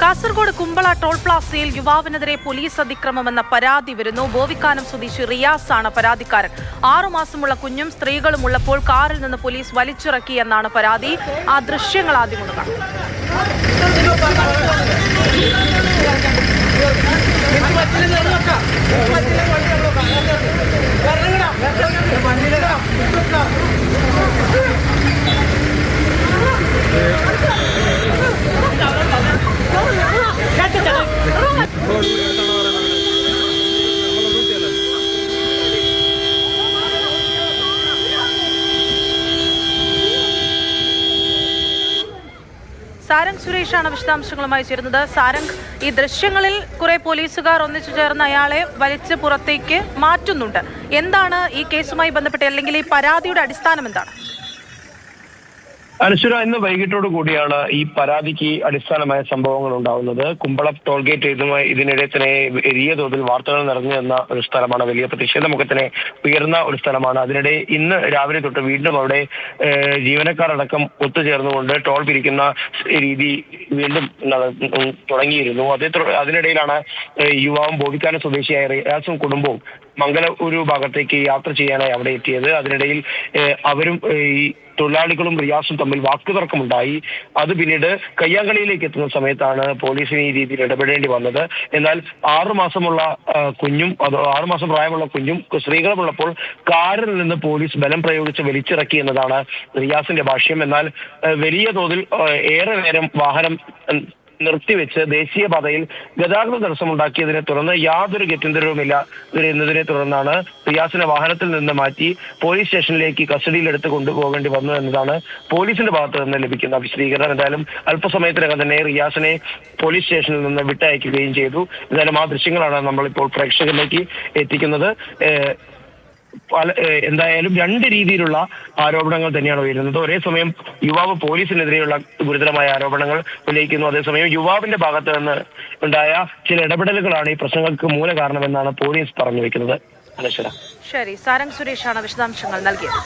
Kasaragod Kumbla toll പ്ലാസയിൽ യുവാവിനെതിരെ police അതിക്രമമെന്ന പരാതി വരുന്നു. ബോവിക്കാനം സ്വദേശി റിയാസ് ആണ് പരാതിക്കാരൻ. 6 മാസമുള്ള കുഞ്ഞും സ്ത്രീകളും ഉള്ളപ്പോൾ കാറിൽ നിന്ന് പോലീസ് വലിച്ചിറക്കിയെന്നാണ് പരാതി. ആ ദൃശ്യങ്ങൾ ആദ്യം ഒന്ന് കാണാം. സാരംഗ് സുരേഷാണ് വിശദാംശങ്ങളുമായി ചേരുന്നത്. സാരംഗ്, ഈ ദൃശ്യങ്ങളിൽ കുറെ പോലീസുകാർ ഒന്നിച്ചു ചേർന്ന് അയാളെ വലിച്ച് പുറത്തേക്ക് മാറ്റുന്നുണ്ട്. എന്താണ് ഈ കേസുമായി ബന്ധപ്പെട്ട്, അല്ലെങ്കിൽ ഈ പരാതിയുടെ അടിസ്ഥാനം എന്താണ്? അനശ്വര, ഇന്ന് വൈകിട്ടോട് കൂടിയാണ് ഈ പരാതിക്ക് അടിസ്ഥാനമായ സംഭവങ്ങൾ ഉണ്ടാവുന്നത്. കുമ്പളം ടോൾഗേറ്റ് ഇതിനിടെ തന്നെ വലിയ തോതിൽ വാർത്തകൾ നിറഞ്ഞു എന്ന ഒരു സ്ഥലമാണ്. വലിയ പ്രതിഷേധമുഖത്തിനെ ഉയർന്ന ഒരു സ്ഥലമാണ്. അതിനിടെ ഇന്ന് രാവിലെ തൊട്ട് വീണ്ടും അവിടെ ജീവനക്കാരടക്കം ഒത്തുചേർന്നുകൊണ്ട് ടോൾ പിരിക്കുന്ന രീതി വീണ്ടും തുടങ്ങിയിരുന്നു. അതിനിടയിലാണ് യുവാവും ബോവിക്കാനം സ്വദേശിയായ റിയാസും കുടുംബവും മംഗലൂരു ഭാഗത്തേക്ക് യാത്ര ചെയ്യാനായി അവിടെ എത്തിയത്. അതിനിടയിൽ അവരും ഈ തൊഴിലാളികളും റിയാസും തമ്മിൽ വാക്കുതർക്കമുണ്ടായി. അത് പിന്നീട് കയ്യാങ്കളിയിലേക്ക് എത്തുന്ന സമയത്താണ് പോലീസിന് ഈ രീതിയിൽ ഇടപെടേണ്ടി വന്നത്. എന്നാൽ 6 മാസമുള്ള കുഞ്ഞും 6 മാസം പ്രായമുള്ള കുഞ്ഞും സ്ത്രീകളുമുള്ളപ്പോൾ കാറിൽ നിന്ന് പോലീസ് ബലം പ്രയോഗിച്ച് വലിച്ചിറക്കി എന്നതാണ് റിയാസിന്റെ ഭാഷ്യം. എന്നാൽ വലിയ തോതിൽ ഏറെ നേരം വാഹനം നിർത്തിവെച്ച് ദേശീയപാതയിൽ ഗതാഗത തടസ്സമുണ്ടാക്കിയതിനെ തുടർന്ന് യാതൊരു ഗത്യന്തരവുമില്ല എന്നതിനെ തുടർന്നാണ് റിയാസിനെ വാഹനത്തിൽ നിന്ന് മാറ്റി പോലീസ് സ്റ്റേഷനിലേക്ക് കസ്റ്റഡിയിലെടുത്ത് കൊണ്ടുപോകേണ്ടി വന്നു എന്നതാണ് പോലീസിന്റെ ഭാഗത്ത് നിന്ന് ലഭിക്കുന്ന വിശദീകരണം. എന്തായാലും അല്പസമയത്തിനകം തന്നെ റിയാസിനെ പോലീസ് സ്റ്റേഷനിൽ നിന്ന് വിട്ടയക്കുകയും ചെയ്തു. എന്തായാലും ആ ദൃശ്യങ്ങളാണ് നമ്മളിപ്പോൾ പ്രേക്ഷകരിലേക്ക് എത്തിക്കുന്നത്. എന്തായാലും 2 രീതിയിലുള്ള ആരോപണങ്ങൾ തന്നെയാണ് ഉയരുന്നത്. ഒരേ സമയം യുവാവ് പോലീസിനെതിരെയുള്ള ഗുരുതരമായ ആരോപണങ്ങൾ ഉന്നയിക്കുന്നു. അതേസമയം യുവാവിന്റെ ഭാഗത്ത് നിന്ന് ഉണ്ടായ ചില ഇടപെടലുകളാണ് ഈ പ്രശ്നങ്ങൾക്ക് മൂല കാരണമെന്നാണ് പോലീസ് പറഞ്ഞു വെക്കുന്നത്. ശരി, സാരംഗ് സുരേഷാണ് വിശദാംശങ്ങൾ നൽകിയത്.